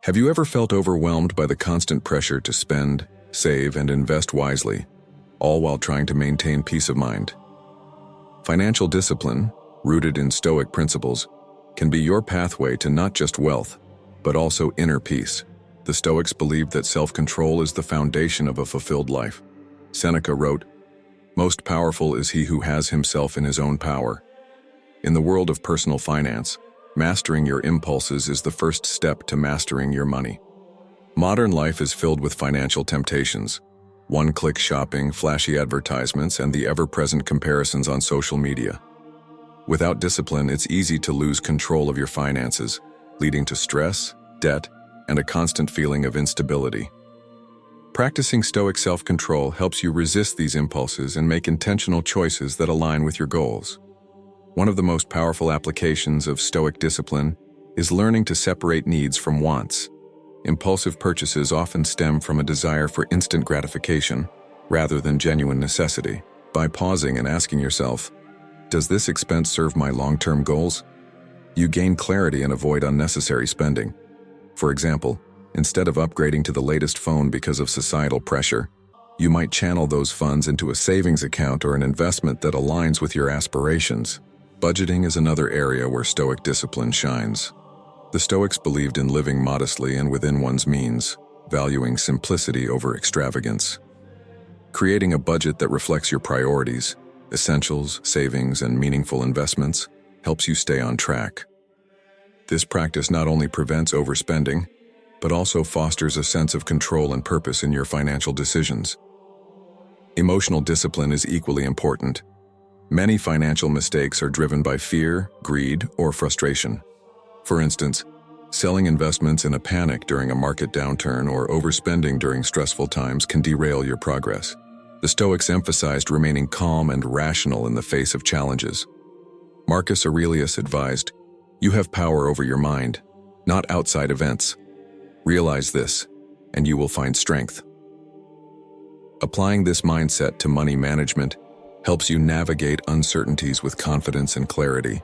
Have you ever felt overwhelmed by the constant pressure to spend, save, and invest wisely, all while trying to maintain peace of mind? Financial discipline, rooted in Stoic principles, can be your pathway to not just wealth, but also inner peace. The Stoics believed that self-control is the foundation of a fulfilled life. Seneca wrote, "Most powerful is he who has himself in his own power." In the world of personal finance, mastering your impulses is the first step to mastering your money. Modern life is filled with financial temptations. One-click shopping, flashy advertisements, and the ever-present comparisons on social media. Without discipline, it's easy to lose control of your finances, leading to stress, debt, and a constant feeling of instability. Practicing Stoic self-control helps you resist these impulses and make intentional choices that align with your goals. One of the most powerful applications of Stoic discipline is learning to separate needs from wants. Impulsive purchases often stem from a desire for instant gratification, rather than genuine necessity. By pausing and asking yourself, "Does this expense serve my long-term goals?" you gain clarity and avoid unnecessary spending. For example, instead of upgrading to the latest phone because of societal pressure, you might channel those funds into a savings account or an investment that aligns with your aspirations. Budgeting is another area where Stoic discipline shines. The Stoics believed in living modestly and within one's means, valuing simplicity over extravagance. Creating a budget that reflects your priorities, essentials, savings, and meaningful investments helps you stay on track. This practice not only prevents overspending, but also fosters a sense of control and purpose in your financial decisions. Emotional discipline is equally important. Many financial mistakes are driven by fear, greed, or frustration. For instance, selling investments in a panic during a market downturn or overspending during stressful times can derail your progress. The Stoics emphasized remaining calm and rational in the face of challenges. Marcus Aurelius advised, "You have power over your mind, not outside events. Realize this, and you will find strength." Applying this mindset to money management helps you navigate uncertainties with confidence and clarity.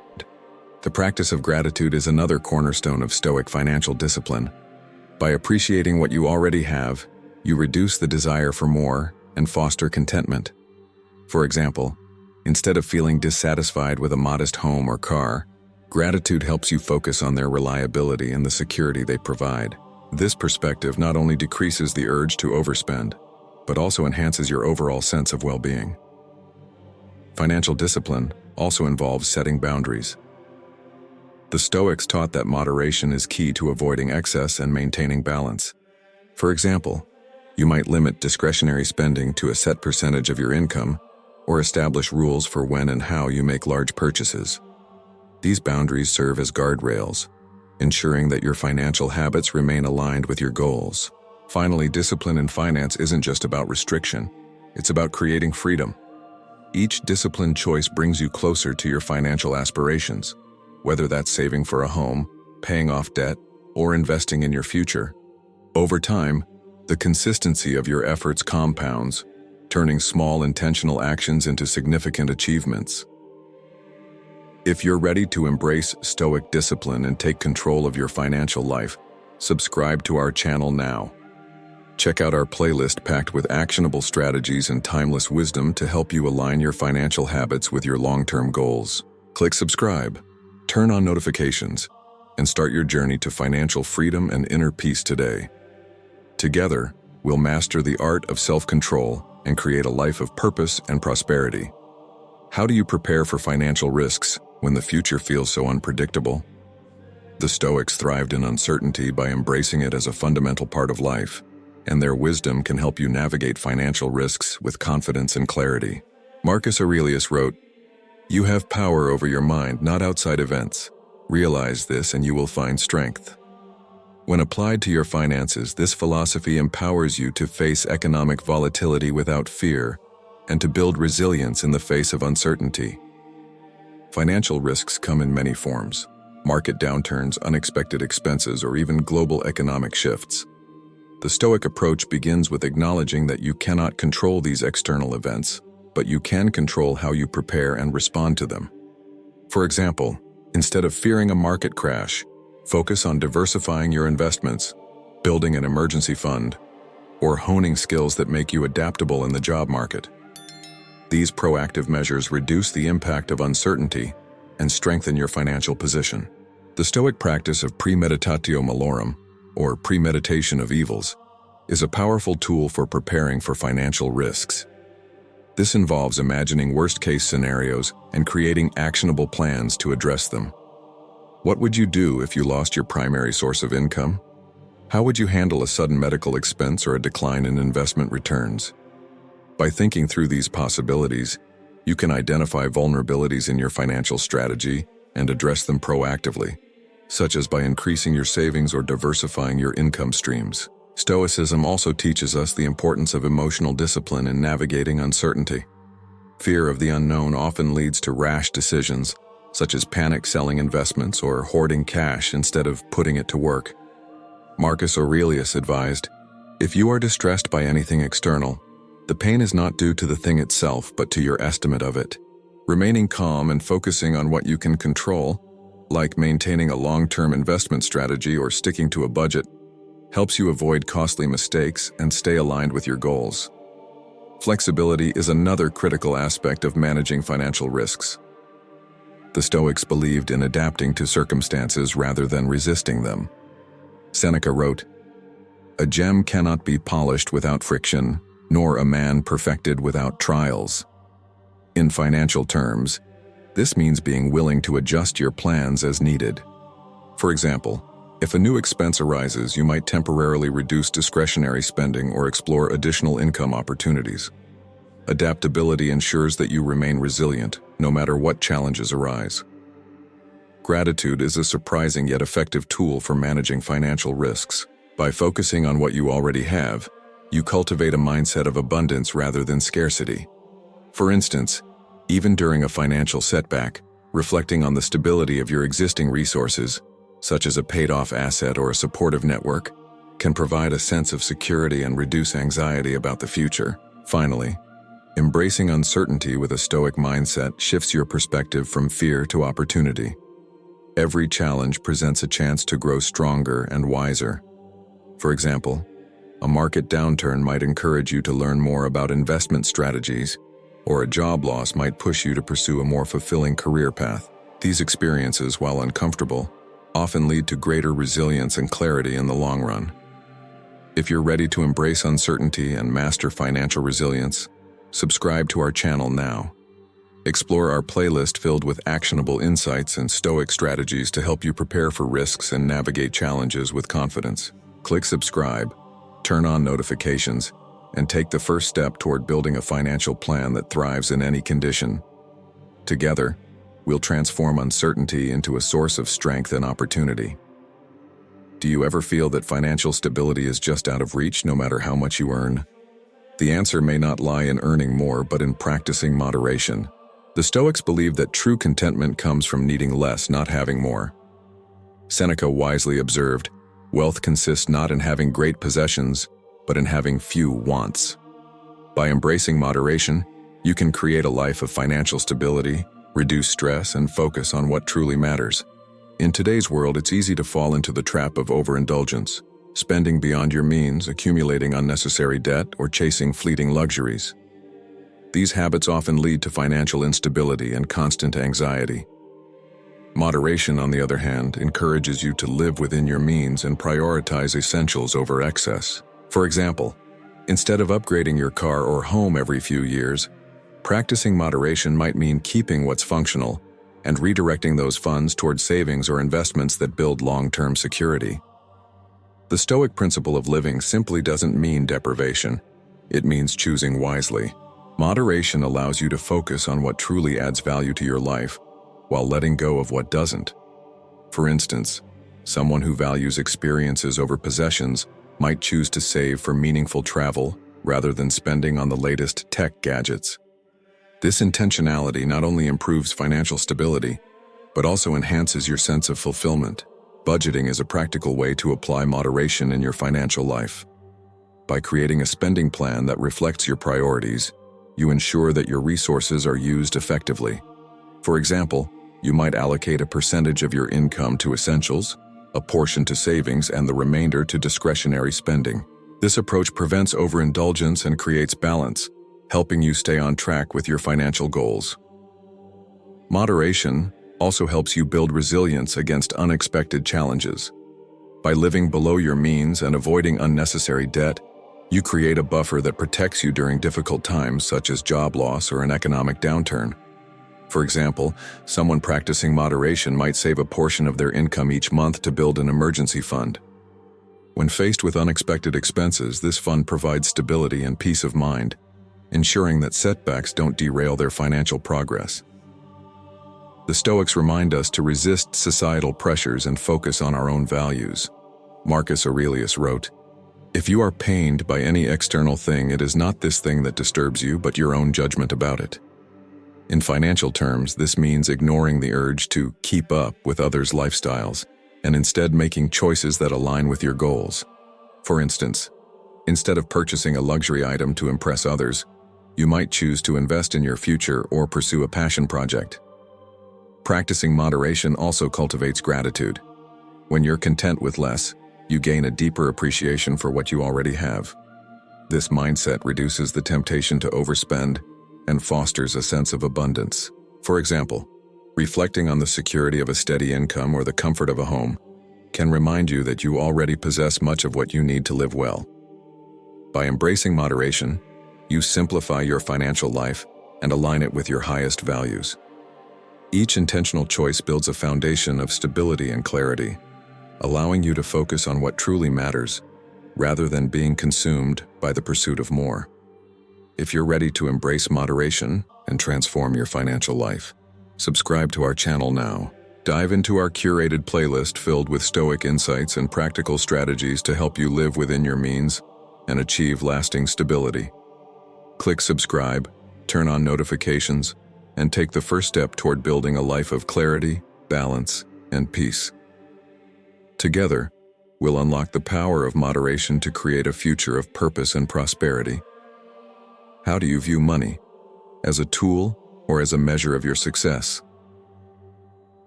The practice of gratitude is another cornerstone of Stoic financial discipline. By appreciating what you already have, you reduce the desire for more and foster contentment. For example, instead of feeling dissatisfied with a modest home or car, gratitude helps you focus on their reliability and the security they provide. This perspective not only decreases the urge to overspend, but also enhances your overall sense of well-being. Financial discipline also involves setting boundaries. The Stoics taught that moderation is key to avoiding excess and maintaining balance. For example, you might limit discretionary spending to a set percentage of your income, or establish rules for when and how you make large purchases. These boundaries serve as guardrails, ensuring that your financial habits remain aligned with your goals. Finally, discipline in finance isn't just about restriction, it's about creating freedom. Each disciplined choice brings you closer to your financial aspirations, whether that's saving for a home, paying off debt, or investing in your future. Over time, the consistency of your efforts compounds, turning small intentional actions into significant achievements. If you're ready to embrace Stoic discipline and take control of your financial life, subscribe to our channel now. Check out our playlist packed with actionable strategies and timeless wisdom to help you align your financial habits with your long-term goals. Click subscribe, turn on notifications, and start your journey to financial freedom and inner peace today. Together, we'll master the art of self-control and create a life of purpose and prosperity. How do you prepare for financial risks when the future feels so unpredictable? The Stoics thrived in uncertainty by embracing it as a fundamental part of life, and their wisdom can help you navigate financial risks with confidence and clarity. Marcus Aurelius wrote, "You have power over your mind, not outside events. Realize this and you will find strength." When applied to your finances, this philosophy empowers you to face economic volatility without fear and to build resilience in the face of uncertainty. Financial risks come in many forms: market downturns, unexpected expenses, or even global economic shifts. The Stoic approach begins with acknowledging that you cannot control these external events, but you can control how you prepare and respond to them. For example, instead of fearing a market crash, focus on diversifying your investments, building an emergency fund, or honing skills that make you adaptable in the job market. These proactive measures reduce the impact of uncertainty and strengthen your financial position. The Stoic practice of premeditatio malorum, or premeditation of evils, is a powerful tool for preparing for financial risks. This involves imagining worst-case scenarios and creating actionable plans to address them. What would you do if you lost your primary source of income? How would you handle a sudden medical expense or a decline in investment returns? By thinking through these possibilities, you can identify vulnerabilities in your financial strategy and address them proactively, such as by increasing your savings or diversifying your income streams. Stoicism also teaches us the importance of emotional discipline in navigating uncertainty. Fear of the unknown often leads to rash decisions, such as panic selling investments or hoarding cash instead of putting it to work. Marcus Aurelius advised, "If you are distressed by anything external, the pain is not due to the thing itself, but to your estimate of it." Remaining calm and focusing on what you can control, like maintaining a long-term investment strategy or sticking to a budget, helps you avoid costly mistakes and stay aligned with your goals. Flexibility is another critical aspect of managing financial risks. The Stoics believed in adapting to circumstances rather than resisting them. Seneca wrote, "A gem cannot be polished without friction, nor a man perfected without trials." In financial terms, this means being willing to adjust your plans as needed. For example, if a new expense arises, you might temporarily reduce discretionary spending or explore additional income opportunities. Adaptability ensures that you remain resilient, no matter what challenges arise. Gratitude is a surprising yet effective tool for managing financial risks. By focusing on what you already have, you cultivate a mindset of abundance rather than scarcity. For instance, even during a financial setback, reflecting on the stability of your existing resources, such as a paid-off asset or a supportive network, can provide a sense of security and reduce anxiety about the future. Finally, embracing uncertainty with a Stoic mindset shifts your perspective from fear to opportunity. Every challenge presents a chance to grow stronger and wiser. For example, a market downturn might encourage you to learn more about investment strategies, or a job loss might push you to pursue a more fulfilling career path. These experiences, while uncomfortable, often lead to greater resilience and clarity in the long run. If you're ready to embrace uncertainty and master financial resilience, subscribe to our channel now. Explore our playlist filled with actionable insights and Stoic strategies to help you prepare for risks and navigate challenges with confidence. Click subscribe, turn on notifications, and take the first step toward building a financial plan that thrives in any condition. Together, we'll transform uncertainty into a source of strength and opportunity. Do you ever feel that financial stability is just out of reach no matter how much you earn? The answer may not lie in earning more, but in practicing moderation. The Stoics believe that true contentment comes from needing less, not having more. Seneca wisely observed, "Wealth consists not in having great possessions, but in having few wants." By embracing moderation, you can create a life of financial stability, reduce stress, and focus on what truly matters. In today's world, it's easy to fall into the trap of overindulgence, spending beyond your means, accumulating unnecessary debt, or chasing fleeting luxuries. These habits often lead to financial instability and constant anxiety. Moderation, on the other hand, encourages you to live within your means and prioritize essentials over excess. For example, instead of upgrading your car or home every few years, practicing moderation might mean keeping what's functional and redirecting those funds toward savings or investments that build long-term security. The Stoic principle of living simply doesn't mean deprivation. It means choosing wisely. Moderation allows you to focus on what truly adds value to your life, while letting go of what doesn't. For instance, someone who values experiences over possessions might choose to save for meaningful travel rather than spending on the latest tech gadgets. This intentionality not only improves financial stability, but also enhances your sense of fulfillment. Budgeting is a practical way to apply moderation in your financial life. By creating a spending plan that reflects your priorities, you ensure that your resources are used effectively. For example, you might allocate a percentage of your income to essentials, a portion to savings and the remainder to discretionary spending. This approach prevents overindulgence and creates balance, helping you stay on track with your financial goals. Moderation also helps you build resilience against unexpected challenges. By living below your means and avoiding unnecessary debt, you create a buffer that protects you during difficult times such as job loss or an economic downturn. For example, someone practicing moderation might save a portion of their income each month to build an emergency fund. When faced with unexpected expenses, this fund provides stability and peace of mind, ensuring that setbacks don't derail their financial progress. The Stoics remind us to resist societal pressures and focus on our own values. Marcus Aurelius wrote, "If you are pained by any external thing, it is not this thing that disturbs you, but your own judgment about it." In financial terms, this means ignoring the urge to keep up with others' lifestyles and instead making choices that align with your goals. For instance, instead of purchasing a luxury item to impress others, you might choose to invest in your future or pursue a passion project. Practicing moderation also cultivates gratitude. When you're content with less, you gain a deeper appreciation for what you already have. This mindset reduces the temptation to overspend and fosters a sense of abundance. For example, reflecting on the security of a steady income or the comfort of a home can remind you that you already possess much of what you need to live well. By embracing moderation, you simplify your financial life and align it with your highest values. Each intentional choice builds a foundation of stability and clarity, allowing you to focus on what truly matters, rather than being consumed by the pursuit of more. If you're ready to embrace moderation and transform your financial life, subscribe to our channel now. Dive into our curated playlist filled with Stoic insights and practical strategies to help you live within your means and achieve lasting stability. Click subscribe, turn on notifications, and take the first step toward building a life of clarity, balance, and peace. Together, we'll unlock the power of moderation to create a future of purpose and prosperity. How do you view money? As a tool or as a measure of your success?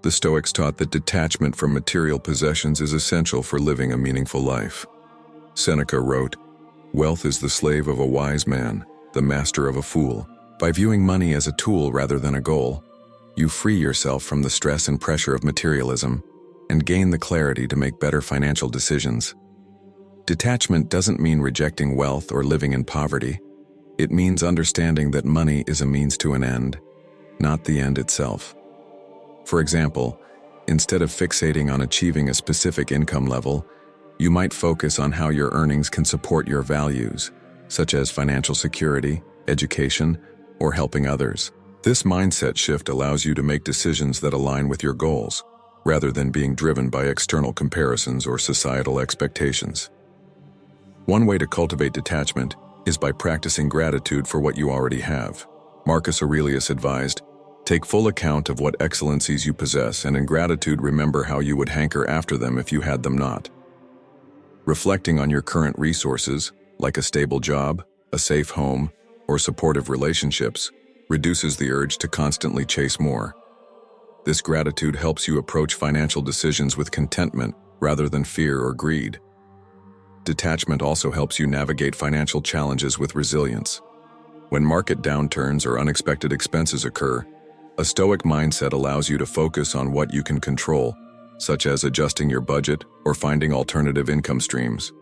The Stoics taught that detachment from material possessions is essential for living a meaningful life. Seneca wrote, "Wealth is the slave of a wise man, the master of a fool." By viewing money as a tool rather than a goal, you free yourself from the stress and pressure of materialism and gain the clarity to make better financial decisions. Detachment doesn't mean rejecting wealth or living in poverty. It means understanding that money is a means to an end, not the end itself. For example, instead of fixating on achieving a specific income level, you might focus on how your earnings can support your values, such as financial security, education, or helping others. This mindset shift allows you to make decisions that align with your goals, rather than being driven by external comparisons or societal expectations. One way to cultivate detachment is by practicing gratitude for what you already have. Marcus Aurelius advised, "Take full account of what excellencies you possess, and in gratitude remember how you would hanker after them if you had them not." Reflecting on your current resources, like a stable job, a safe home, or supportive relationships, reduces the urge to constantly chase more. This gratitude helps you approach financial decisions with contentment rather than fear or greed. Detachment also helps you navigate financial challenges with resilience. When market downturns or unexpected expenses occur, a Stoic mindset allows you to focus on what you can control, such as adjusting your budget or finding alternative income streams.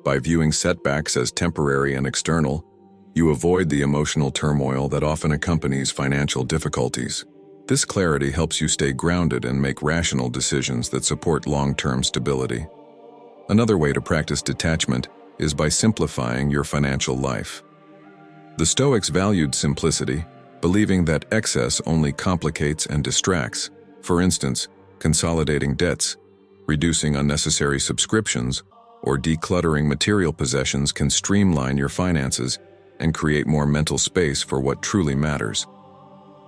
By viewing setbacks as temporary and external, you avoid the emotional turmoil that often accompanies financial difficulties. This clarity helps you stay grounded and make rational decisions that support long-term stability. Another way to practice detachment is by simplifying your financial life. The Stoics valued simplicity, believing that excess only complicates and distracts. For instance, consolidating debts, reducing unnecessary subscriptions, or decluttering material possessions can streamline your finances and create more mental space for what truly matters.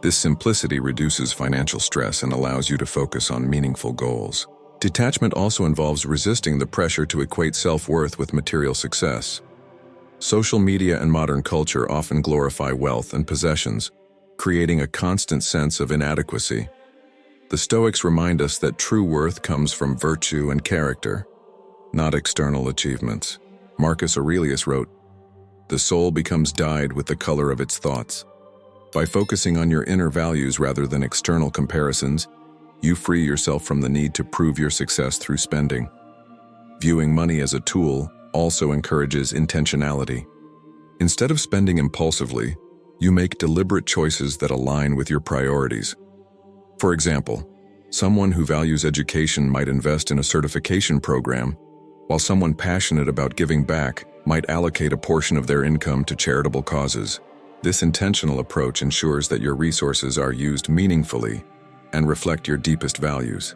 This simplicity reduces financial stress and allows you to focus on meaningful goals. Detachment also involves resisting the pressure to equate self-worth with material success. Social media and modern culture often glorify wealth and possessions, creating a constant sense of inadequacy. The Stoics remind us that true worth comes from virtue and character, not external achievements. Marcus Aurelius wrote, "The soul becomes dyed with the color of its thoughts." By focusing on your inner values rather than external comparisons, you free yourself from the need to prove your success through spending. Viewing money as a tool also encourages intentionality. Instead of spending impulsively, you make deliberate choices that align with your priorities. For example, someone who values education might invest in a certification program, while someone passionate about giving back might allocate a portion of their income to charitable causes. This intentional approach ensures that your resources are used meaningfully and reflect your deepest values.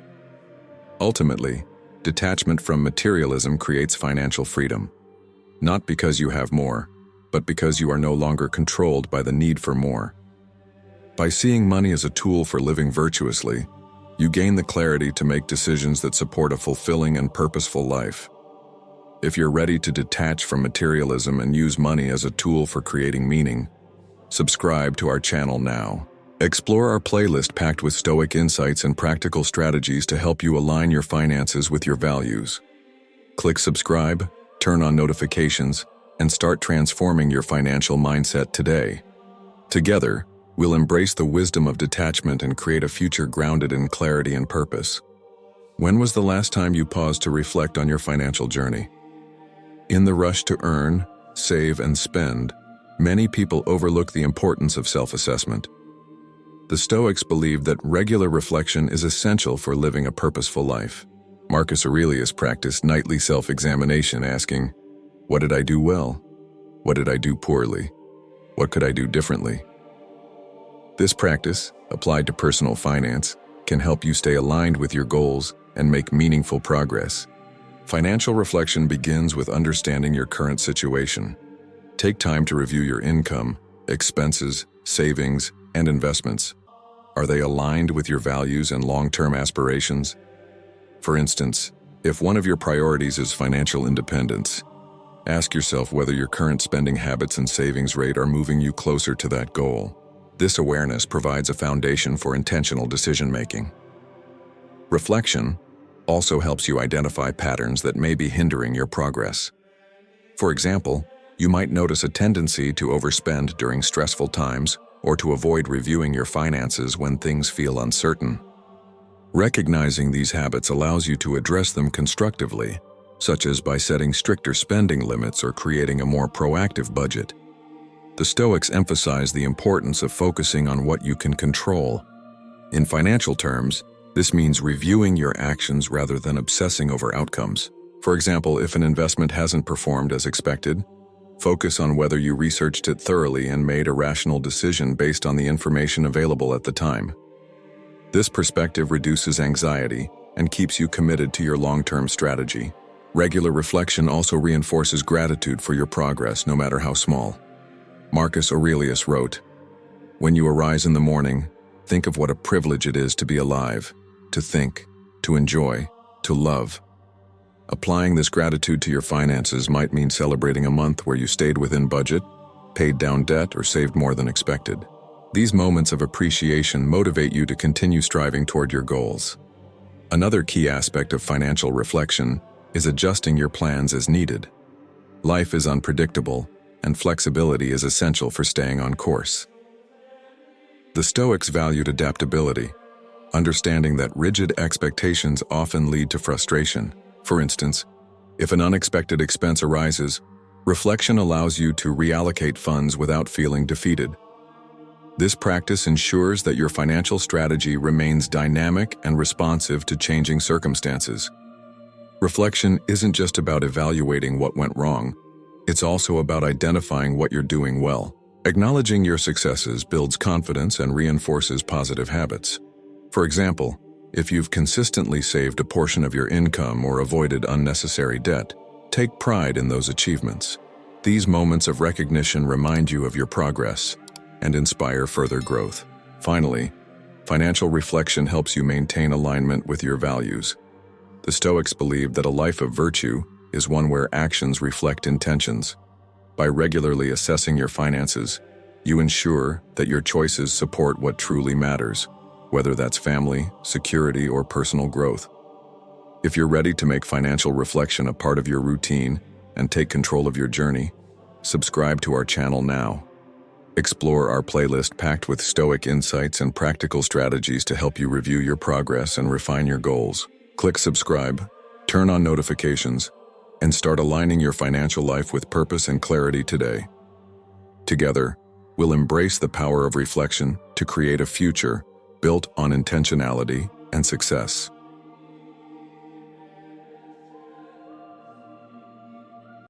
Ultimately, detachment from materialism creates financial freedom, not because you have more, but because you are no longer controlled by the need for more. By seeing money as a tool for living virtuously, you gain the clarity to make decisions that support a fulfilling and purposeful life. If you're ready to detach from materialism and use money as a tool for creating meaning, subscribe to our channel now. Explore our playlist packed with Stoic insights and practical strategies to help you align your finances with your values. Click subscribe, turn on notifications, and start transforming your financial mindset today. Together, we'll embrace the wisdom of detachment and create a future grounded in clarity and purpose. When was the last time you paused to reflect on your financial journey? In the rush to earn, save, and spend, many people overlook the importance of self-assessment. The Stoics believed that regular reflection is essential for living a purposeful life. Marcus Aurelius practiced nightly self-examination, asking, "What did I do well? What did I do poorly? What could I do differently?" This practice, applied to personal finance, can help you stay aligned with your goals and make meaningful progress. Financial reflection begins with understanding your current situation. Take time to review your income, expenses, savings, and investments. Are they aligned with your values and long-term aspirations? For instance, if one of your priorities is financial independence, ask yourself whether your current spending habits and savings rate are moving you closer to that goal. This awareness provides a foundation for intentional decision-making. Reflection also helps you identify patterns that may be hindering your progress. For example, you might notice a tendency to overspend during stressful times or to avoid reviewing your finances when things feel uncertain. Recognizing these habits allows you to address them constructively, such as by setting stricter spending limits or creating a more proactive budget. The Stoics emphasize the importance of focusing on what you can control. In financial terms, this means reviewing your actions rather than obsessing over outcomes. For example, if an investment hasn't performed as expected, focus on whether you researched it thoroughly and made a rational decision based on the information available at the time. This perspective reduces anxiety and keeps you committed to your long-term strategy. Regular reflection also reinforces gratitude for your progress, no matter how small. Marcus Aurelius wrote, "When you arise in the morning, think of what a privilege it is to be alive, to think, to enjoy, to love." Applying this gratitude to your finances might mean celebrating a month where you stayed within budget, paid down debt, or saved more than expected. These moments of appreciation motivate you to continue striving toward your goals. Another key aspect of financial reflection is adjusting your plans as needed. Life is unpredictable, and flexibility is essential for staying on course. The Stoics valued adaptability, understanding that rigid expectations often lead to frustration. For instance, if an unexpected expense arises, reflection allows you to reallocate funds without feeling defeated. This practice ensures that your financial strategy remains dynamic and responsive to changing circumstances. Reflection isn't just about evaluating what went wrong, it's also about identifying what you're doing well. Acknowledging your successes builds confidence and reinforces positive habits. For example, if you've consistently saved a portion of your income or avoided unnecessary debt, take pride in those achievements. These moments of recognition remind you of your progress and inspire further growth. Finally, financial reflection helps you maintain alignment with your values. The Stoics believed that a life of virtue is one where actions reflect intentions. By regularly assessing your finances, you ensure that your choices support what truly matters. whether that's family, security, or personal growth. If you're ready to make financial reflection a part of your routine and take control of your journey, subscribe to our channel now. Explore our playlist packed with Stoic insights and practical strategies to help you review your progress and refine your goals. Click subscribe, turn on notifications, and start aligning your financial life with purpose and clarity today. Together, we'll embrace the power of reflection to create a future built on intentionality and success.